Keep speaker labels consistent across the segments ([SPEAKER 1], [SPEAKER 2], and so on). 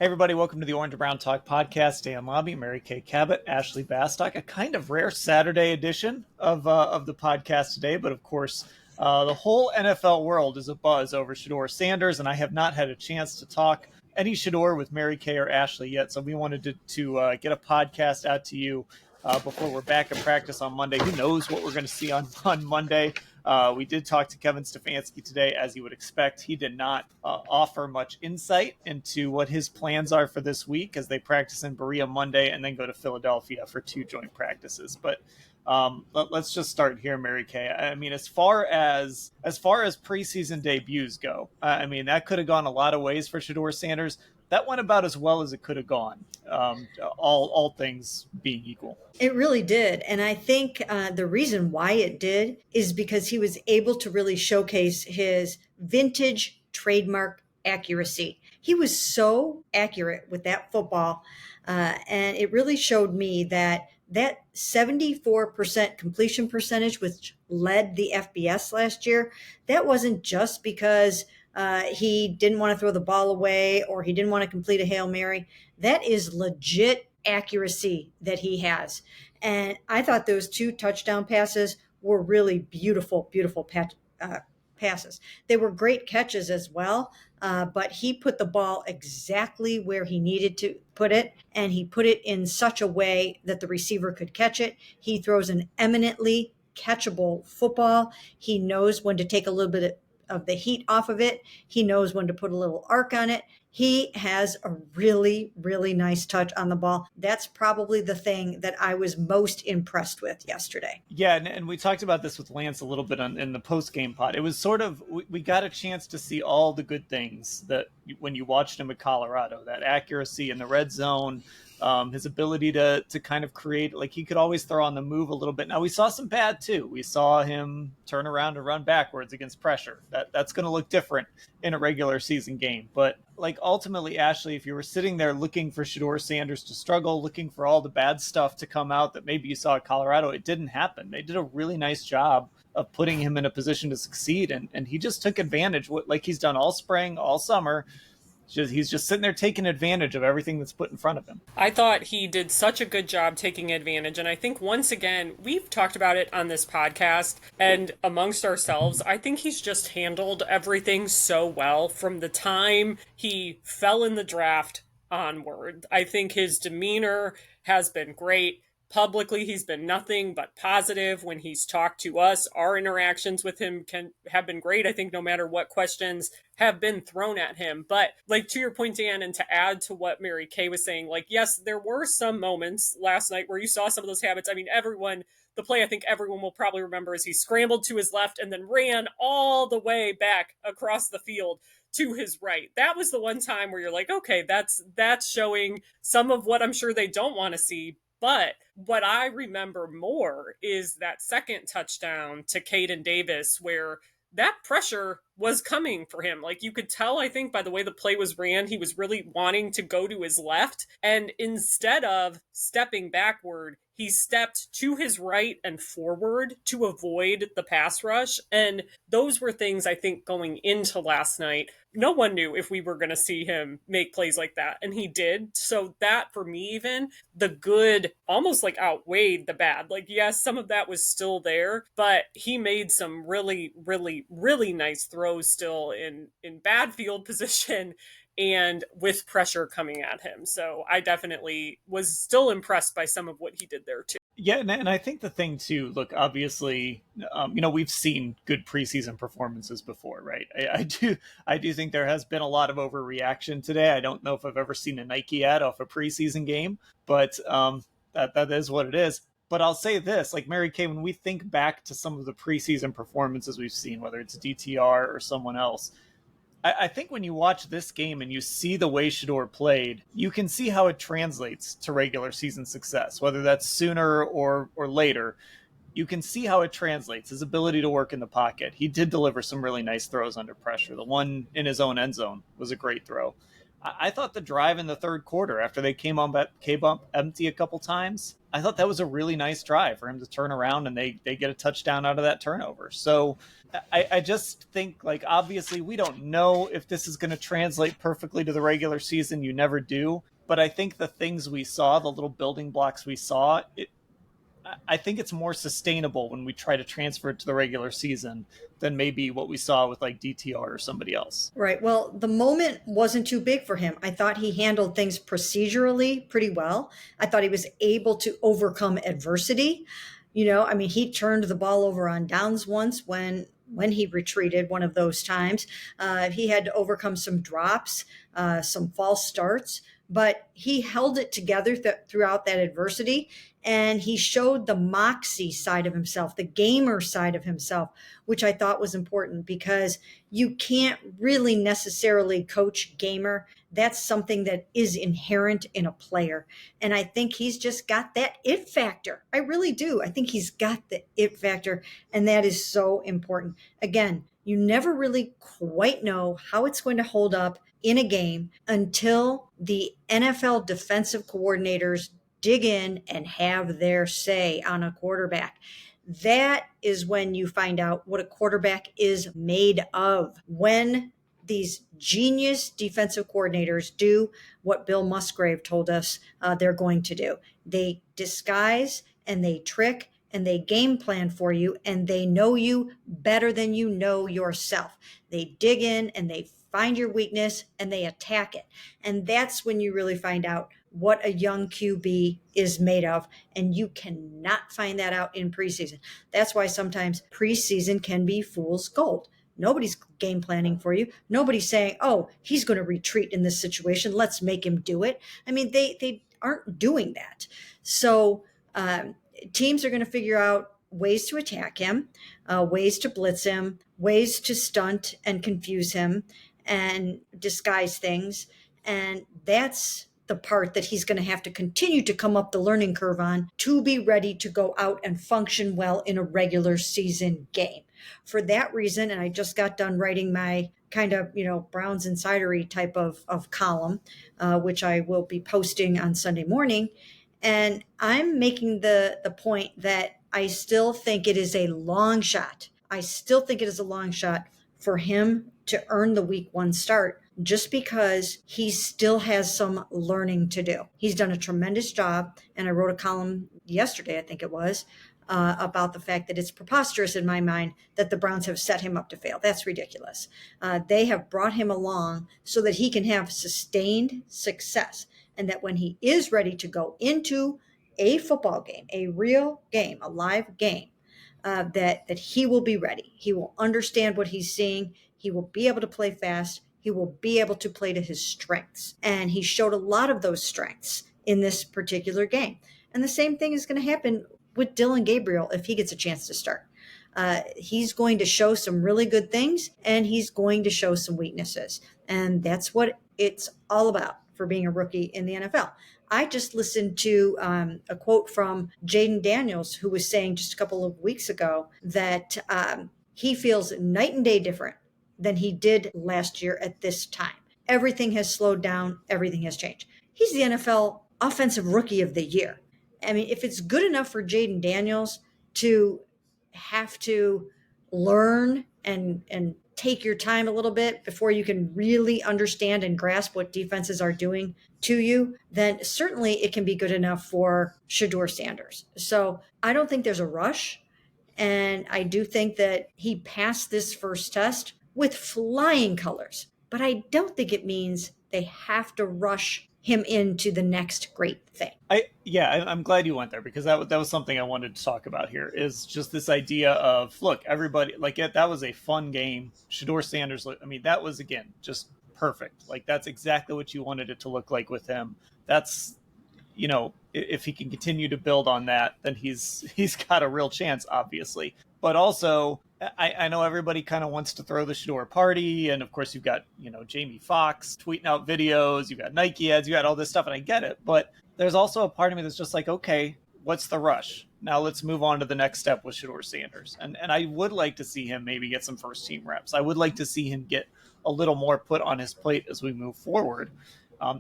[SPEAKER 1] Hey everybody, welcome to the Orange and Brown Talk podcast. Dan Labbe, Mary Kay Cabot, Ashley Bastock. A kind of rare Saturday edition of the podcast today, but of course, the whole NFL world is abuzz over Shedeur Sanders, and I have not had a chance to talk any Shedeur with Mary Kay or Ashley yet. So we wanted to get a podcast out to you before we're back in practice on Monday. Who knows what we're going to see on Monday? We did talk to Kevin Stefanski today, as you would expect. He did not offer much insight into what his plans are for this week as they practice in Berea Monday and then go to Philadelphia for 2 joint practices. But let's just start here, Mary Kay. I mean, as far as preseason debuts go, I mean, that could have gone a lot of ways for Shedeur Sanders. That went about as well as it could have gone, all things being equal.
[SPEAKER 2] It really did. And I think the reason why it did is because he was able to really showcase his vintage trademark accuracy. He was so accurate with that football. And it really showed me that 74% completion percentage, which led the FBS last year, that wasn't just because he didn't want to throw the ball away or he didn't want to complete a Hail Mary. That is legit accuracy that he has. And I thought those 2 touchdown passes were really beautiful passes. They were great catches as well, but he put the ball exactly where he needed to put it, and he put it in such a way that the receiver could catch it. He throws an eminently catchable football. He knows when to take a little bit of the heat off of it. He knows when to put a little arc on it. He has a really, really nice touch on the ball. That's probably the thing that I was most impressed with yesterday.
[SPEAKER 1] Yeah, and we talked about this with Lance a little bit in the post-game pod. It was sort of, we got a chance to see all the good things that when you watched him at Colorado, that accuracy in the red zone, his ability to kind of create, like he could always throw on the move a little bit. Now we saw some bad too. We saw him turn around and run backwards against pressure. That's going to look different in a regular season game. But like ultimately, Ashley, if you were sitting there looking for Shedeur Sanders to struggle, looking for all the bad stuff to come out that maybe you saw at Colorado, it didn't happen. They did a really nice job of putting him in a position to succeed. And he just took advantage, like he's done all spring, all summer. He's just sitting there taking advantage of everything that's put in front of him.
[SPEAKER 3] I thought he did such a good job taking advantage. And I think once again, we've talked about it on this podcast and amongst ourselves. I think he's just handled everything so well from the time he fell in the draft onward. I think his demeanor has been great. Publicly, he's been nothing but positive when he's talked to us. Our interactions with him have been great. I think no matter what questions have been thrown at him. But like to your point, Dan, and to add to what Mary Kay was saying, like, yes, there were some moments last night where you saw some of those habits. I mean, the play I think everyone will probably remember is he scrambled to his left and then ran all the way back across the field to his right. That was the one time where you're like, okay, that's showing some of what I'm sure they don't want to see. But what I remember more is that second touchdown to Caden Davis where that pressure was coming for him. Like you could tell, I think, by the way the play was ran, he was really wanting to go to his left. And instead of stepping backward, he stepped to his right and forward to avoid the pass rush. And those were things I think going into last night. No one knew if we were going to see him make plays like that. And he did. So that for me, even the good almost like outweighed the bad. Like, yes, some of that was still there, but he made some really, really, really nice throws still in bad field position and with pressure coming at him. So I definitely was still impressed by some of what he did there too.
[SPEAKER 1] Yeah, and I think the thing too, look, obviously, we've seen good preseason performances before, right? I do think there has been a lot of overreaction today. I don't know if I've ever seen a Nike ad off a preseason game, but that is what it is. But I'll say this, like Mary Kay, when we think back to some of the preseason performances we've seen, whether it's DTR or someone else, I think when you watch this game and you see the way Shedeur played, you can see how it translates to regular season success, whether that's sooner or later. You can see how it translates, his ability to work in the pocket. He did deliver some really nice throws under pressure. The one in his own end zone was a great throw. I thought the drive in the third quarter after they came up empty a couple times, I thought that was a really nice drive for him to turn around and they get a touchdown out of that turnover. So I just think, like, obviously we don't know if this is going to translate perfectly to the regular season. You never do. But I think the things we saw, the little building blocks we saw, I think it's more sustainable when we try to transfer it to the regular season than maybe what we saw with like DTR or somebody else.
[SPEAKER 2] Right. Well, the moment wasn't too big for him. I thought he handled things procedurally pretty well. I thought he was able to overcome adversity. I mean, he turned the ball over on downs once when he retreated one of those times. He had to overcome some drops, some false starts, but he held it together throughout that adversity. And he showed the moxie side of himself, the gamer side of himself, which I thought was important because you can't really necessarily coach gamer. That's something that is inherent in a player. And I think he's just got that it factor. I really do. I think he's got the it factor. And that is so important. Again, you never really quite know how it's going to hold up in a game until the NFL defensive coordinators dig in and have their say on a quarterback. That is when you find out what a quarterback is made of. When these genius defensive coordinators do what Bill Musgrave told us they're going to do. They disguise and they trick and they game plan for you, and they know you better than you know yourself. They dig in and they find your weakness and they attack it. And that's when you really find out what a young QB is made of. And you cannot find that out in preseason. That's why sometimes preseason can be fool's gold. Nobody's game planning for you. Nobody's saying, oh, he's going to retreat in this situation. Let's make him do it. I mean, they aren't doing that. So teams are going to figure out ways to attack him, ways to blitz him, ways to stunt and confuse him and disguise things. And that's the part that he's going to have to continue to come up the learning curve on to be ready to go out and function well in a regular season game. For that reason, and I just got done writing my kind of, Browns insidery type of column, which I will be posting on Sunday morning. And I'm making the point that I still think it is a long shot. I still think it is a long shot for him to earn the week 1 start, just because he still has some learning to do. He's done a tremendous job. And I wrote a column yesterday, I think it was, about the fact that it's preposterous in my mind that the Browns have set him up to fail. That's ridiculous. They have brought him along so that he can have sustained success, and that when he is ready to go into a football game, a real game, a live game, that he will be ready. He will understand what he's seeing. He will be able to play fast. He will be able to play to his strengths. And he showed a lot of those strengths in this particular game. And the same thing is going to happen with Dylan Gabriel if he gets a chance to start. He's going to show some really good things, and he's going to show some weaknesses. And that's what it's all about for being a rookie in the NFL. I just listened to a quote from Jaden Daniels, who was saying just a couple of weeks ago that he feels night and day different than he did last year at this time. Everything has slowed down. Everything has changed. He's the NFL Offensive Rookie of the Year. I mean, if it's good enough for Jaden Daniels to have to learn and take your time a little bit before you can really understand and grasp what defenses are doing to you, then certainly it can be good enough for Shedeur Sanders. So I don't think there's a rush. And I do think that he passed this first test with flying colors. But I don't think it means they have to rush him into the next great thing.
[SPEAKER 1] I'm glad you went there, because that was something I wanted to talk about here, is just this idea of, look, everybody, like, that was a fun game. Shedeur Sanders, I mean, that was, again, just perfect. Like, that's exactly what you wanted it to look like with him. That's, if he can continue to build on that, then he's got a real chance, obviously. But also, I know everybody kind of wants to throw the Shedeur party, and of course you've got, Jamie Foxx tweeting out videos, you've got Nike ads, you got all this stuff, and I get it, but there's also a part of me that's just like, okay, what's the rush? Now let's move on to the next step with Shedeur Sanders. And I would like to see him maybe get some first team reps. I would like to see him get a little more put on his plate as we move forward.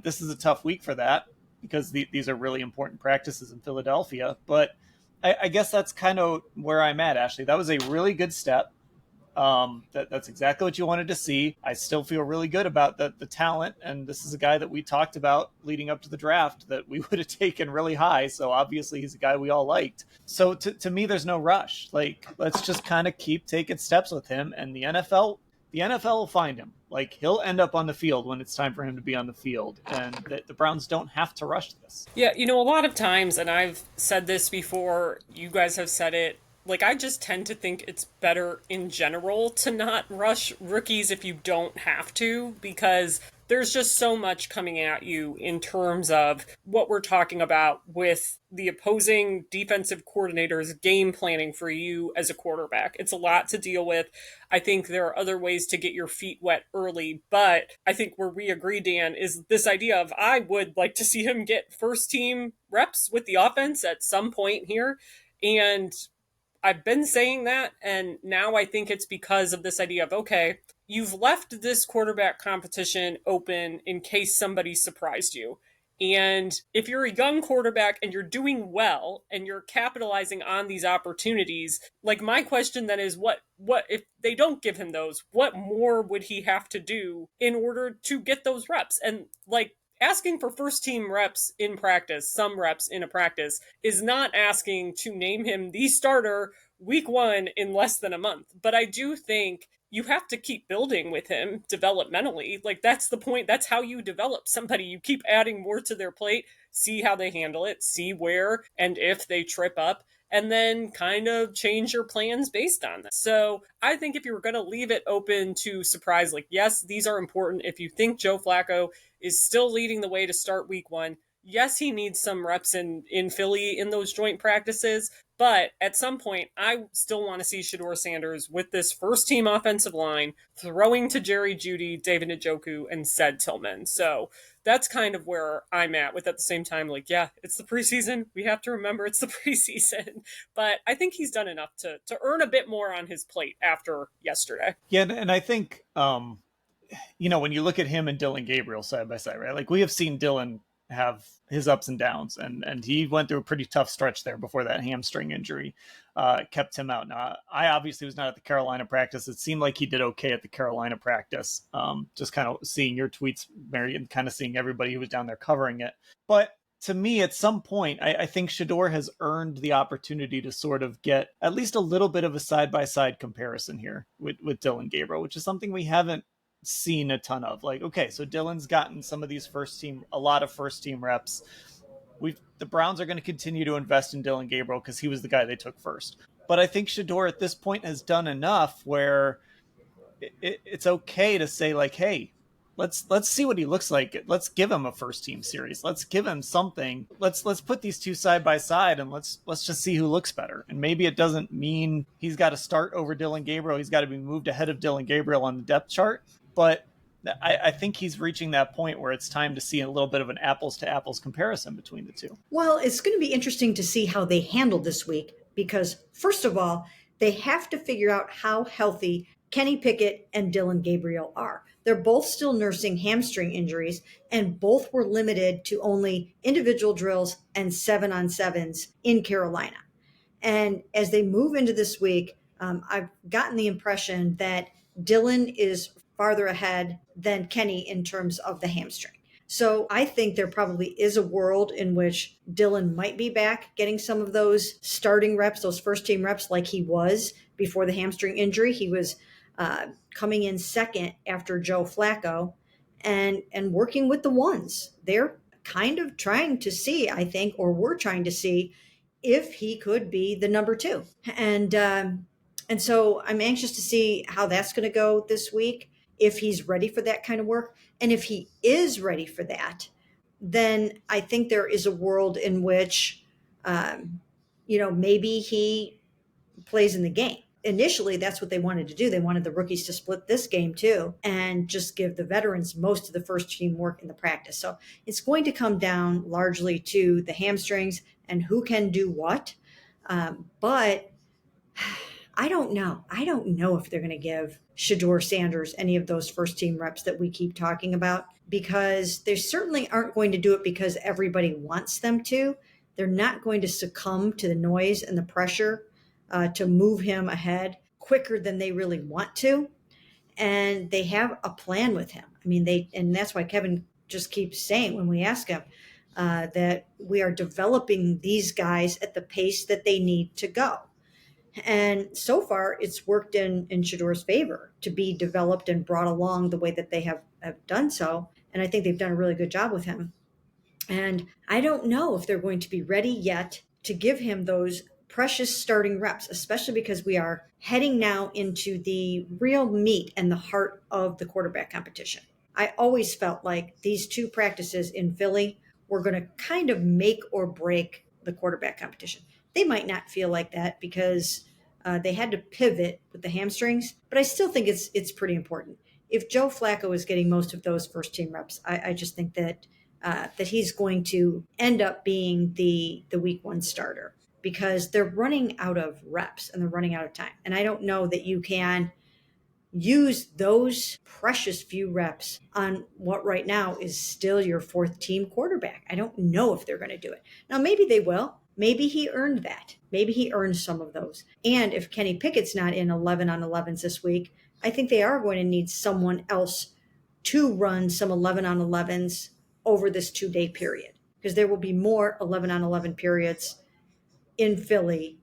[SPEAKER 1] This is a tough week for that because these are really important practices in Philadelphia. But I guess that's kind of where I'm at, Ashley. That was a really good step. That's exactly what you wanted to see. I still feel really good about the talent, and this is a guy that we talked about leading up to the draft that we would have taken really high. So obviously he's a guy we all liked. So to me, there's no rush. Like, let's just kind of keep taking steps with him, and the NFL will find him. Like, he'll end up on the field when it's time for him to be on the field, and the Browns don't have to rush this.
[SPEAKER 3] Yeah, a lot of times, and I've said this before, you guys have said it, like, I just tend to think it's better in general to not rush rookies if you don't have to, because there's just so much coming at you in terms of what we're talking about with the opposing defensive coordinator's game planning for you as a quarterback. It's a lot to deal with. I think there are other ways to get your feet wet early, but I think where we agree, Dan, is this idea of I would like to see him get first team reps with the offense at some point here. And I've been saying that, and now I think it's because of this idea of, okay, you've left this quarterback competition open in case somebody surprised you. And if you're a young quarterback and you're doing well and you're capitalizing on these opportunities, like, my question then is what if they don't give him those, what more would he have to do in order to get those reps? And, like, asking for first team reps in practice, some reps in a practice, is not asking to name him the starter week 1 in less than a month. But I do think you have to keep building with him developmentally. Like, that's the point. That's how you develop somebody. You keep adding more to their plate, see how they handle it, see where and if they trip up, and then kind of change your plans based on that. So I think if you were going to leave it open to surprise, like, yes, these are important. If you think Joe Flacco is still leading the way to start week 1, yes, he needs some reps in Philly in those joint practices. But at some point, I still want to see Shedeur Sanders with this first team offensive line throwing to Jerry Jeudy, David Njoku, and Ced Tillman. So that's kind of where I'm at with, at the same time, like, yeah, it's the preseason. We have to remember it's the preseason. But I think he's done enough to earn a bit more on his plate after yesterday.
[SPEAKER 1] Yeah, and I think, when you look at him and Dylan Gabriel side by side, right? Like, we have seen Dylan have his ups and downs, and he went through a pretty tough stretch there before that hamstring injury kept him out. Now, I obviously was not at the Carolina practice. It seemed like he did okay at the Carolina practice, just kind of seeing your tweets, Mary, and kind of seeing everybody who was down there covering it. But to me, at some point, I think Shedeur has earned the opportunity to sort of get at least a little bit of a side-by-side comparison here with Dylan Gabriel, which is something we haven't seen a ton of. Like, okay, so Dylan's gotten some of these a lot of first team reps. The Browns are going to continue to invest in Dylan Gabriel because he was the guy they took first. But I think Shedeur at this point has done enough where it's okay to say, like, hey, let's see what he looks like. Let's give him a first team series. Let's give him something. Let's put these two side by side and let's just see who looks better. And maybe it doesn't mean he's got to start over Dylan Gabriel. He's got to be moved ahead of Dylan Gabriel on the depth chart. But I think he's reaching that point where it's time to see a little bit of an apples to apples comparison between the two.
[SPEAKER 2] Well, it's going to be interesting to see how they handle this week because, first of all, they have to figure out how healthy Kenny Pickett and Dylan Gabriel are. They're both still nursing hamstring injuries, and both were limited to only individual drills and 7-on-7s in Carolina. And as they move into this week, I've gotten the impression that Dylan is farther ahead than Kenny in terms of the hamstring. So I think there probably is a world in which Dylan might be back getting some of those starting reps, those first team reps like he was before the hamstring injury. He was coming in second after Joe Flacco and working with the ones. They're kind of trying to see, I think, or we're trying to see if he could be the number 2. And so I'm anxious to see how that's going to go this week, if he's ready for that kind of work. And if he is ready for that, then I think there is a world in which, maybe he plays in the game. Initially, that's what they wanted to do. They wanted the rookies to split this game too and just give the veterans most of the first team work in the practice. So it's going to come down largely to the hamstrings and who can do what. But I don't know. I don't know if they're going to give Shedeur Sanders any of those first team reps that we keep talking about, because they certainly aren't going to do it because everybody wants them to. They're not going to succumb to the noise and the pressure to move him ahead quicker than they really want to. And they have a plan with him. I mean, and that's why Kevin just keeps saying when we ask him that we are developing these guys at the pace that they need to go. And so far, it's worked in Shedeur's favor to be developed and brought along the way that they have done so. And I think they've done a really good job with him. And I don't know if they're going to be ready yet to give him those precious starting reps, especially because we are heading now into the real meat and the heart of the quarterback competition. I always felt like these two practices in Philly were going to kind of make or break the quarterback competition. They might not feel like that because they had to pivot with the hamstrings, but I still think it's pretty important. If Joe Flacco is getting most of those first team reps, I just think that he's going to end up being the week one starter, because they're running out of reps and they're running out of time. And I don't know that you can use those precious few reps on what right now is still your fourth team quarterback. I don't know if they're going to do it. Now, maybe they will. Maybe he earned that. Maybe he earned some of those. And if Kenny Pickett's not in 11 on 11s this week, I think they are going to need someone else to run some 11 on 11s over this 2-day period, because there will be more 11 on 11 periods in Philly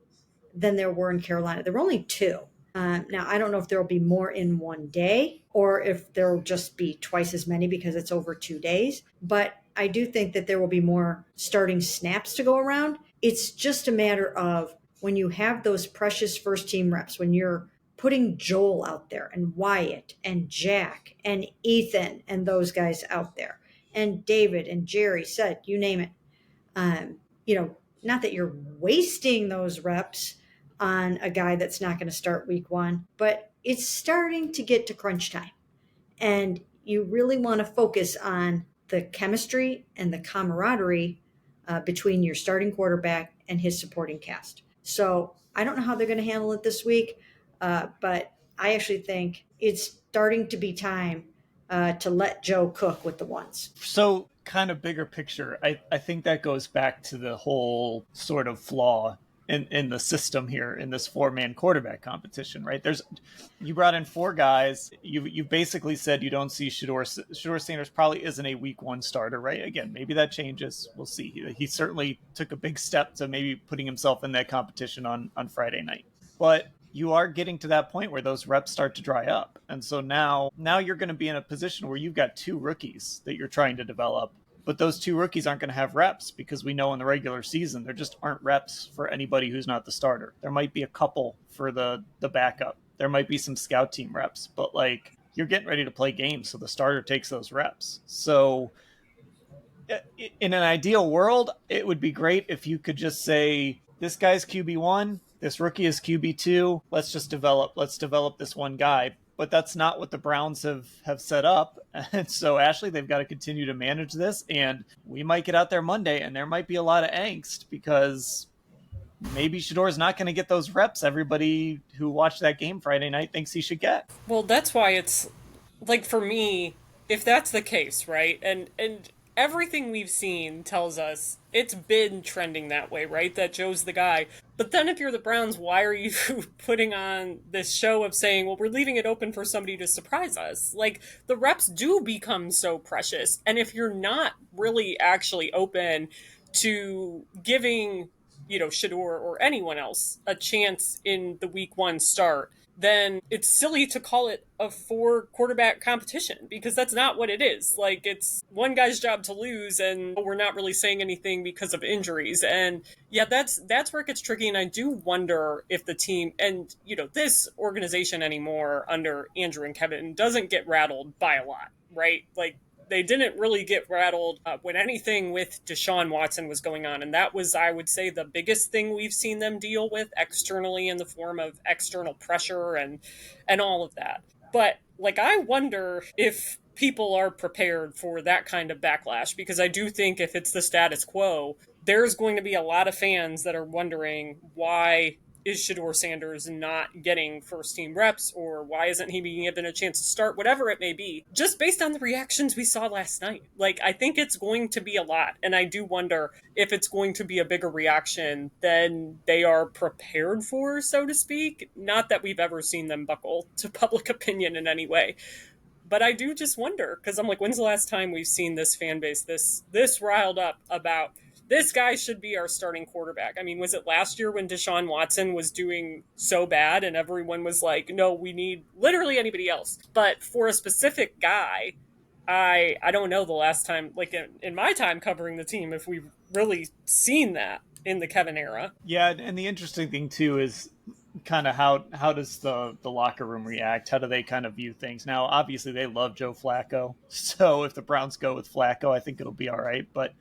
[SPEAKER 2] than there were in Carolina. There were only two. Now, I don't know if there will be more in one day or if there will just be twice as many because it's over 2 days. But I do think that there will be more starting snaps to go around. It's just a matter of when you have those precious first team reps, when you're putting Joel out there and Wyatt and Jack and Ethan and those guys out there and David and Jerry said, you name it. You know, not that you're wasting those reps on a guy that's not going to start week one, but it's starting to get to crunch time. And you really want to focus on the chemistry and the camaraderie between your starting quarterback and his supporting cast. So I don't know how they're going to handle it this week, but I actually think it's starting to be time to let Joe cook with the ones.
[SPEAKER 1] So, kind of bigger picture, I think that goes back to the whole sort of flaw in the system here in this 4-man quarterback competition, right? You brought in 4 guys. You basically said you don't see Shedeur Sanders probably isn't a week one starter, right? Again, maybe that changes. We'll see. He certainly took a big step to maybe putting himself in that competition on Friday night. But you are getting to that point where those reps start to dry up. And so now you're going to be in a position where you've got 2 rookies that you're trying to develop. But those 2 rookies aren't going to have reps because we know in the regular season there just aren't reps for anybody who's not the starter. There might be a couple for the backup. There might be some scout team reps, but like you're getting ready to play games, so the starter takes those reps. So in an ideal world, it would be great if you could just say, this guy's QB1, this rookie is QB2, let's develop this one guy. But that's not what the Browns have set up. And so, Ashley, they've got to continue to manage this. And we might get out there Monday and there might be a lot of angst because maybe Shedeur is not going to get those reps everybody who watched that game Friday night thinks he should get.
[SPEAKER 3] Well, that's why it's like, for me, if that's the case, right? And everything we've seen tells us it's been trending that way, right? That Joe's the guy. But then if you're the Browns, why are you putting on this show of saying, well, we're leaving it open for somebody to surprise us? Like, the reps do become so precious. And if you're not really actually open to giving, Shedeur or anyone else a chance in the week one start, then it's silly to call it a 4-quarterback competition, because that's not what it is. Like, it's one guy's job to lose, and we're not really saying anything because of injuries. And yeah, that's where it gets tricky. And I do wonder if the team and, this organization anymore under Andrew and Kevin doesn't get rattled by a lot, right? Like, they didn't really get rattled when anything with Deshaun Watson was going on. And that was, I would say, the biggest thing we've seen them deal with externally in the form of external pressure and all of that. But like, I wonder if people are prepared for that kind of backlash, because I do think if it's the status quo, there's going to be a lot of fans that are wondering, why is Shedeur Sanders not getting first team reps, or why isn't he being given a chance to start, whatever it may be, just based on the reactions we saw last night. Like, I think it's going to be a lot, and I do wonder if it's going to be a bigger reaction than they are prepared for, so to speak. Not that we've ever seen them buckle to public opinion in any way, but I do just wonder, because I'm like, when's the last time we've seen this fan base this riled up about this guy should be our starting quarterback? I mean, was it last year when Deshaun Watson was doing so bad and everyone was like, no, we need literally anybody else? But for a specific guy, I don't know the last time, like in my time covering the team, if we've really seen that in the Kevin era.
[SPEAKER 1] Yeah, and the interesting thing too is kind of how does the locker room react? How do they kind of view things? Now, obviously, they love Joe Flacco, so if the Browns go with Flacco, I think it'll be all right. But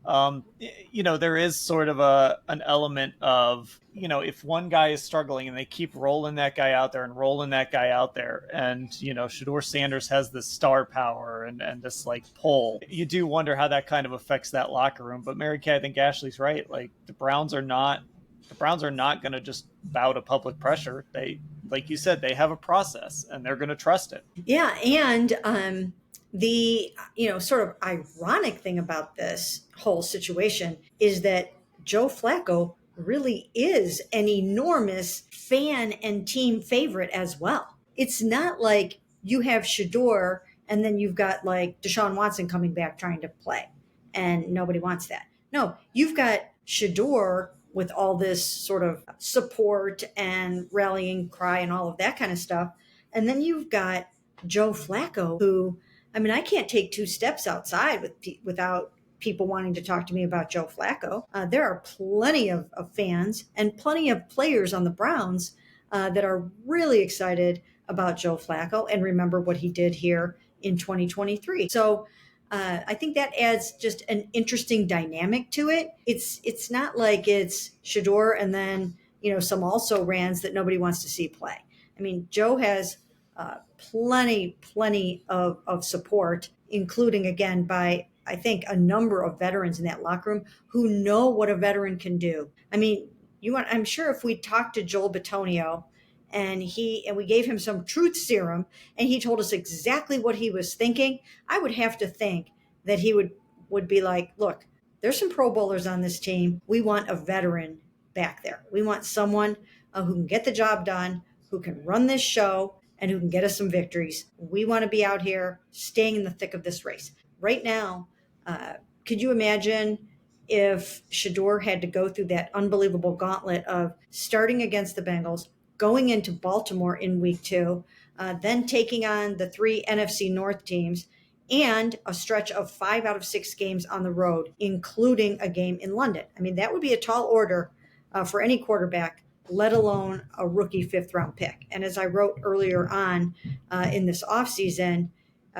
[SPEAKER 1] there is sort of an element of, if one guy is struggling and they keep rolling that guy out there and rolling that guy out there, and Shedeur Sanders has this star power and this like pull, you do wonder how that kind of affects that locker room. But Mary Kay, I think Ashley's right. Like, the Browns are not going to just bow to public pressure. They, like you said, they have a process and they're going to trust it.
[SPEAKER 2] Yeah, and the sort of ironic thing about this whole situation is that Joe Flacco really is an enormous fan and team favorite as well. It's not like you have Shedeur and then you've got like Deshaun Watson coming back trying to play and nobody wants that. No, you've got Shedeur with all this sort of support and rallying cry and all of that kind of stuff. And then you've got Joe Flacco, who, I mean, I can't take two steps outside without people wanting to talk to me about Joe Flacco. There are plenty of fans and plenty of players on the Browns that are really excited about Joe Flacco and remember what he did here in 2023. So I think that adds just an interesting dynamic to it. It's not like it's Shedeur and then some rans that nobody wants to see play. I mean, Joe has plenty of support, including again by I think a number of veterans in that locker room who know what a veteran can do. I mean, I'm sure if we talked to Joel Bitonio and we gave him some truth serum and he told us exactly what he was thinking, I would have to think that he would be like, look, there's some Pro Bowlers on this team. We want a veteran back there. We want someone who can get the job done, who can run this show, and who can get us some victories. We want to be out here staying in the thick of this race. Right now, could you imagine if Shedeur had to go through that unbelievable gauntlet of starting against the Bengals, going into Baltimore in week 2, then taking on the 3 NFC North teams, and a stretch of 5 out of 6 games on the road, including a game in London? I mean, that would be a tall order for any quarterback, let alone a rookie 5th-round pick. And as I wrote earlier on in this offseason,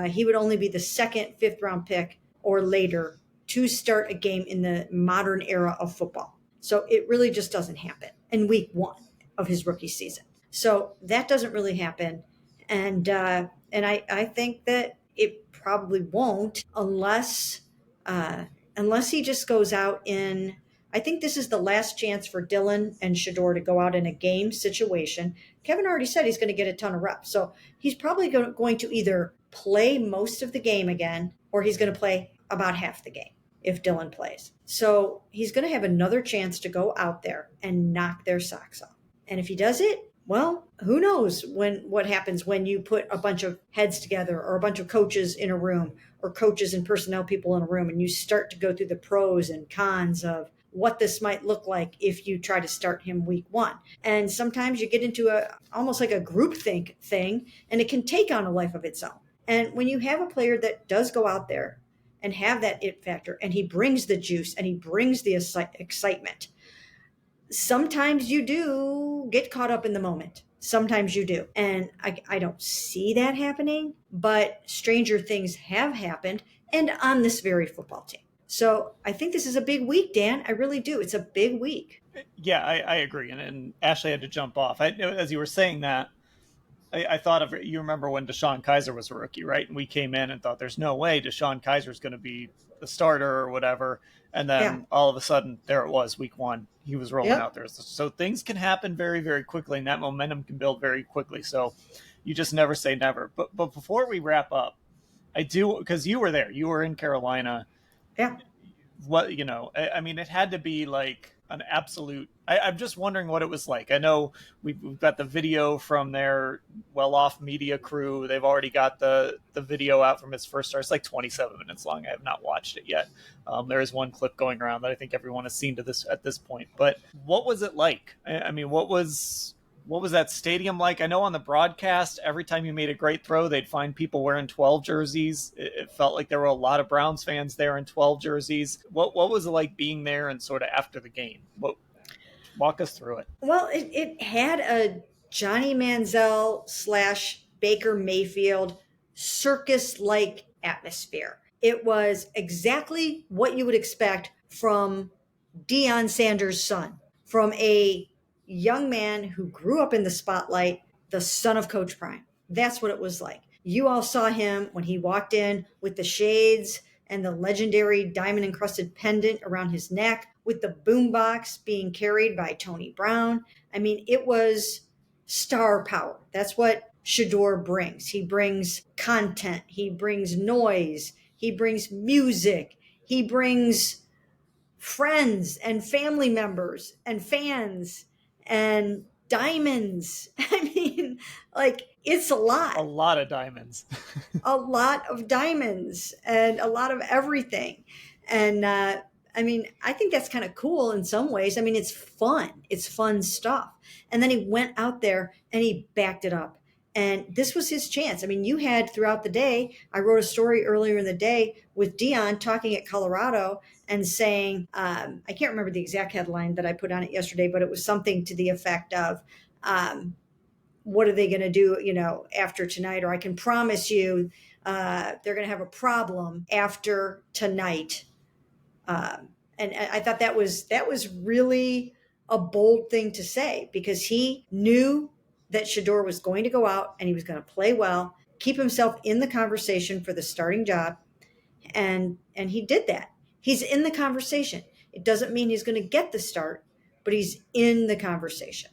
[SPEAKER 2] he would only be the second 5th-round pick or later to start a game in the modern era of football. So it really just doesn't happen in week 1 of his rookie season. So that doesn't really happen. And I think that it probably won't unless he just goes out in, I think this is the last chance for Dylan and Shedeur to go out in a game situation. Kevin already said he's going to get a ton of reps. So he's probably going to either play most of the game again, or he's going to play about half the game if Dylan plays. So he's going to have another chance to go out there and knock their socks off. And if he does it, well, who knows what happens when you put a bunch of heads together or a bunch of coaches in a room or coaches and personnel people in a room and you start to go through the pros and cons of what this might look like if you try to start him week 1. And sometimes you get into almost like a groupthink thing, and it can take on a life of its own. And when you have a player that does go out there and have that it factor, and he brings the juice and he brings the excitement, sometimes you do get caught up in the moment. Sometimes you do. And I don't see that happening, but stranger things have happened, and on this very football team. So I think this is a big week, Dan. I really do. It's a big week.
[SPEAKER 1] Yeah, I agree. And Ashley had to jump off. As you were saying that, I thought of, you remember when Deshaun Kaiser was a rookie, right? And we came in and thought there's no way Deshaun Kaiser is going to be the starter or whatever. And
[SPEAKER 2] Yeah.
[SPEAKER 1] then all of a sudden, there it was, week one. He was rolling
[SPEAKER 2] Yep.
[SPEAKER 1] out there. So things can happen very, very quickly, and that momentum can build very quickly. So you just never say never. But before we wrap up, I do, because you were there. You were in Carolina.
[SPEAKER 2] Yeah.
[SPEAKER 1] What, I mean, it had to be like an absolute. I'm just wondering what it was like. I know we've got the video from their well-off media crew. They've already got the video out from his first start. It's like 27 minutes long. I have not watched it yet. There is one clip going around that I think everyone has seen at this point. But what was it like? I mean, what was that stadium like? I know on the broadcast, every time you made a great throw, they'd find people wearing 12 jerseys. It felt like there were a lot of Browns fans there in 12 jerseys. What was it like being there and sort of after the game? Walk us through it.
[SPEAKER 2] Well, it had a Johnny Manziel / Baker Mayfield circus like atmosphere. It was exactly what you would expect from Deion Sanders' son, from a young man who grew up in the spotlight, the son of Coach Prime. That's what it was like. You all saw him when he walked in with the shades and the legendary diamond encrusted pendant around his neck, with the boombox being carried by Tony Brown. I mean, it was star power. That's what Shedeur brings. He brings content, he brings noise, he brings music, he brings friends and family members and fans and diamonds. I mean, like, it's a
[SPEAKER 1] A
[SPEAKER 2] lot.
[SPEAKER 1] lot of diamonds.
[SPEAKER 2] A lot of diamonds and a lot of everything. And I mean, I think that's kind of cool in some ways. I mean, it's fun. It's fun stuff. And then he went out there and he backed it up. And this was his chance. I mean, you had throughout the day, I wrote a story earlier in the day with Deion talking at Colorado and saying, I can't remember the exact headline that I put on it yesterday, but it was something to the effect of, what are they going to do, after tonight? Or I can promise you they're going to have a problem after tonight. And I thought that was really a bold thing to say, because he knew that Shedeur was going to go out and he was going to play well, keep himself in the conversation for the starting job. And he did that. He's in the conversation. It doesn't mean he's going to get the start, but he's in the conversation.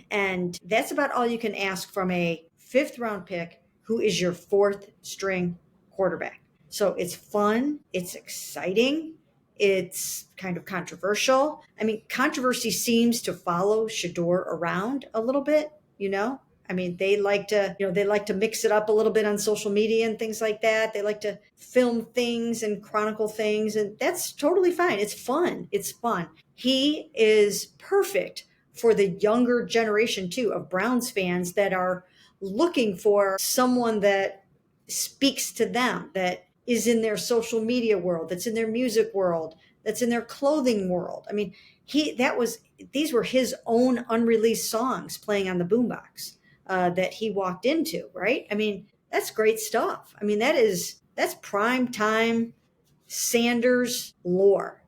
[SPEAKER 2] And that's about all you can ask from a 5th round pick who is your 4th string quarterback. So it's fun, it's exciting, it's kind of controversial. I mean, controversy seems to follow Shedeur around a little bit, I mean, they like to mix it up a little bit on social media and things like that. They like to film things and chronicle things, and that's totally fine. It's fun. It's fun. He is perfect for the younger generation too of Browns fans that are looking for someone that speaks to them, that is in their social media world, that's in their music world, that's in their clothing world. I mean, these were his own unreleased songs playing on the boombox that he walked into, right? I mean, that's great stuff. I mean, that's prime time Sanders lore.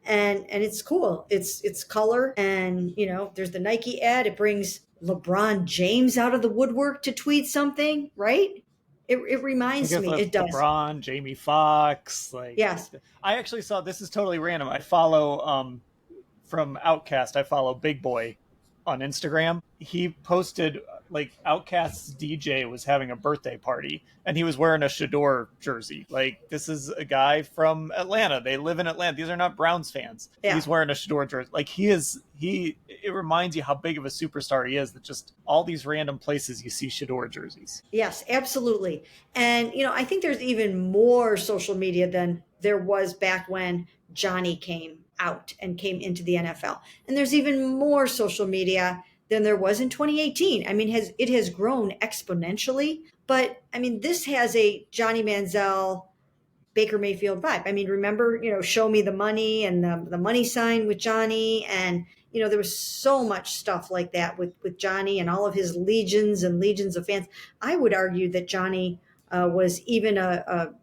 [SPEAKER 2] And it's cool. It's color, and there's the Nike ad. It brings LeBron James out of the woodwork to tweet something, right? It
[SPEAKER 1] I
[SPEAKER 2] reminds
[SPEAKER 1] guess
[SPEAKER 2] me. It does.
[SPEAKER 1] LeBron, Jamie Foxx,
[SPEAKER 2] Yes.
[SPEAKER 1] I actually saw, this is totally random. I follow from Outcast. I follow Big Boy on Instagram. He posted like Outcast's DJ was having a birthday party and he was wearing a Shedeur jersey. Like, this is a guy from Atlanta. They live in Atlanta. These are not Browns fans.
[SPEAKER 2] Yeah.
[SPEAKER 1] He's wearing a Shedeur jersey. Like, it reminds you how big of a superstar he is, that just all these random places you see Shedeur jerseys.
[SPEAKER 2] Yes, absolutely. And, I think there's even more social media than there was back when Johnny came out and came into the NFL. And there's even more social media than there was in 2018. I mean, it has grown exponentially, but I mean, this has a Johnny Manziel, Baker Mayfield vibe. I mean, remember, show me the money and the money sign with Johnny. And, there was so much stuff like that with Johnny and all of his legions and legions of fans. I would argue that Johnny was even a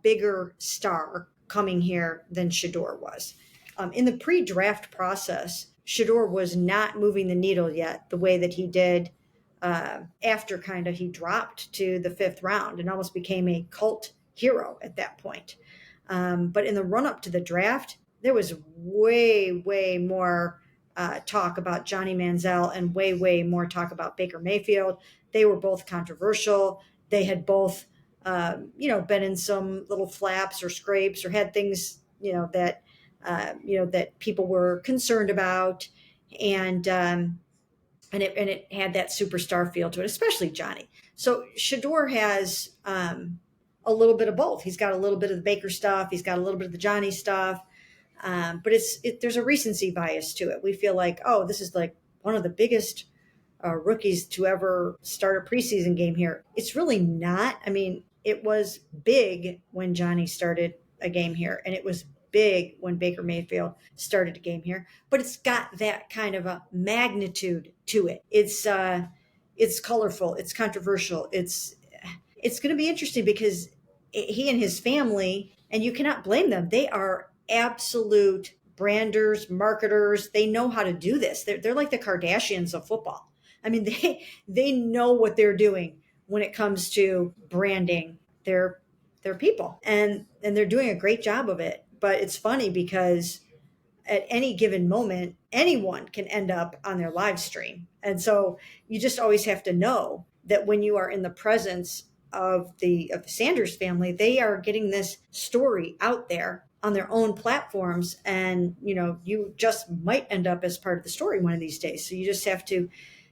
[SPEAKER 2] bigger star coming here than Shedeur was. In the pre-draft process, Shedeur was not moving the needle yet the way that he did after he dropped to the 5th round and almost became a cult hero at that point. But in the run up to the draft, there was way more talk about Johnny Manziel and way more talk about Baker Mayfield. They were both controversial. They had both, been in some little flaps or scrapes or had things, that people were concerned about, and it had that superstar feel to it, especially Johnny. So Shedeur has a little bit of both. He's got a little bit of the Baker stuff. He's got a little bit of the Johnny stuff. But there's a recency bias to it. We feel like, oh, this is like one of the biggest rookies to ever start a preseason game here. It's really not. I mean, it was big when Johnny started a game here, and it was big when Baker Mayfield started a game here, but it's got that kind of a magnitude to it. It's colorful, it's controversial, it's going to be interesting because he and his family, and you cannot blame them, they are absolute branders, marketers. They know how to do this. They're like the Kardashians of football. I mean, they know what they're doing when it comes to branding their people, and they're doing a great job of it. But it's funny because at any given moment, anyone can end up on their live stream. And so you just always have to know that when you are in the presence of the Sanders family, they are getting this story out there on their own platforms. And, you just might end up as part of the story one of these days. So you just have to,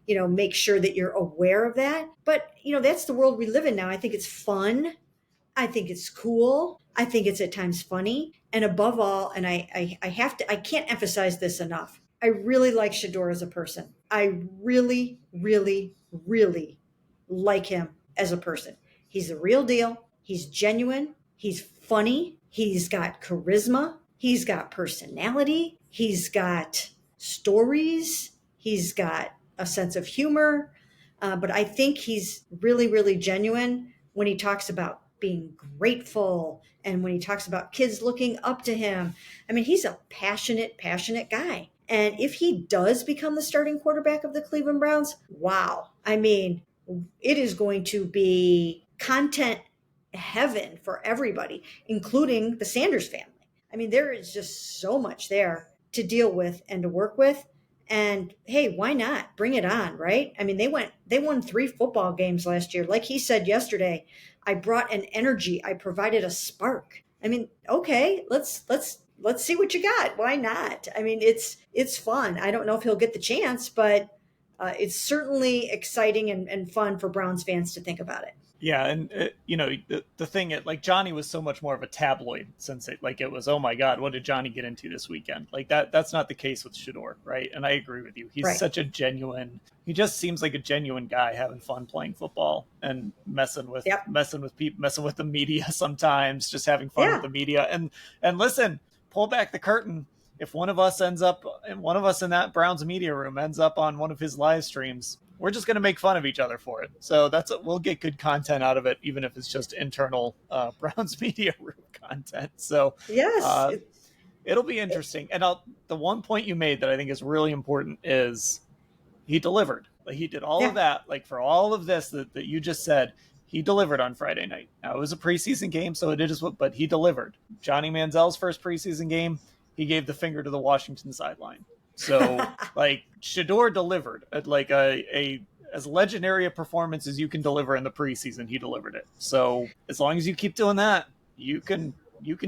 [SPEAKER 2] make sure that you're aware of that. But, that's the world we live in now. I think it's fun. I think it's cool. I think it's at times funny. And above all, and I can't emphasize this enough, I really like Shedeur as a person. I really like him as a person. He's the real deal. He's genuine. He's funny. He's got charisma. He's got personality. He's got stories. He's got a sense of humor. But I think he's really genuine when he talks about being grateful and when he talks about kids looking up to him. I mean, he's a passionate guy. And if he does become the starting quarterback of the Cleveland Browns, wow. I mean, it is going to be content heaven for everybody, including the Sanders family. I mean, there is just so much there to deal with and to work with. And hey, why not? Bring it on, right? I mean, they won 3 football games last year. Like he said yesterday, I brought an energy. I provided a spark. I mean, okay, let's see what you got. Why not? I mean, it's fun. I don't know if he'll get the chance, but it's certainly exciting and fun for Browns fans to think about it.
[SPEAKER 1] Yeah, and the thing, like Johnny was so much more of a tabloid sensation. Like it was, oh my God, what did Johnny get into this weekend? Like that's not the case with Shedeur, right? And I agree with you. He's
[SPEAKER 2] right.
[SPEAKER 1] Such a genuine. He just seems like a genuine guy having fun playing football and messing with people, messing with the media sometimes, just having fun with the media. And listen, pull back the curtain. If one of us in that Browns media room ends up on one of his live streams, we're just going to make fun of each other for it. So we'll get good content out of it, even if it's just internal Browns media room content. So
[SPEAKER 2] yes,
[SPEAKER 1] it'll be interesting. And the one point you made that I think is really important is he delivered. Like he did all of that. Like for all of this that you just said, he delivered on Friday night. Now it was a preseason game, so it is but he delivered. Johnny Manziel's first preseason game, he gave the finger to the Washington sideline. So like Shedeur delivered at like a as legendary a performance as you can deliver in the preseason. He delivered it. So as long as you keep doing that, you can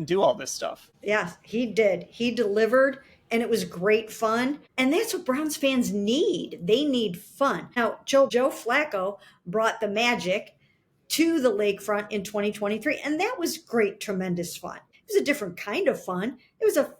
[SPEAKER 1] do all this stuff.
[SPEAKER 2] Yeah, he did. He delivered, and it was great fun. And that's what Browns fans need. They need fun. Now, Joe Flacco brought the magic to the lakefront in 2023, and that was great, tremendous fun. It was a different kind of fun. It was a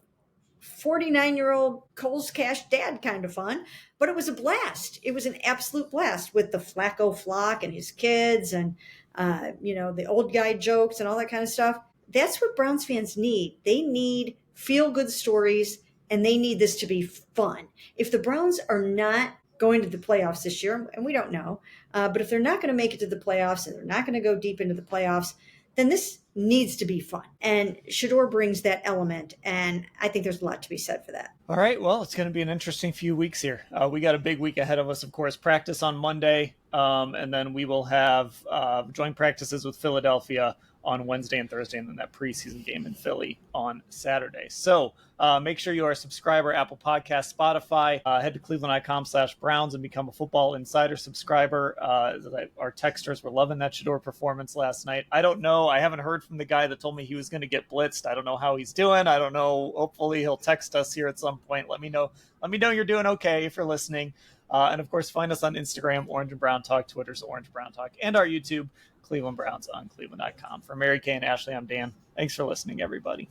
[SPEAKER 2] 49-year-old Coles Cash dad kind of fun, but it was a blast. It was an absolute blast with the Flacco flock and his kids and, the old guy jokes and all that kind of stuff. That's what Browns fans need. They need feel-good stories, and they need this to be fun. If the Browns are not going to the playoffs this year, and we don't know, but if they're not going to make it to the playoffs and they're not going to go deep into the playoffs, then this needs to be fun. And Shedeur brings that element, and I think there's a lot to be said for that.
[SPEAKER 1] All right, well, it's going to be an interesting few weeks here. We got a big week ahead of us, of course. Practice on Monday, and then we will have joint practices with Philadelphia on Wednesday and Thursday, and then that preseason game in Philly on Saturday. So make sure you are a subscriber, Apple Podcast, Spotify. Head to cleveland.com/Browns and become a Football Insider subscriber. Our texters were loving that Shedeur performance last night. I don't know. I haven't heard from the guy that told me he was going to get blitzed. I don't know how he's doing. I don't know. Hopefully he'll text us here at some point. Let me know. Let me know you're doing okay if you're listening. And of course, find us on Instagram, Orange and Brown Talk, Twitter's Orange Brown Talk, and our YouTube, Cleveland Browns on cleveland.com. For Mary Kay and Ashley, I'm Dan. Thanks for listening, everybody.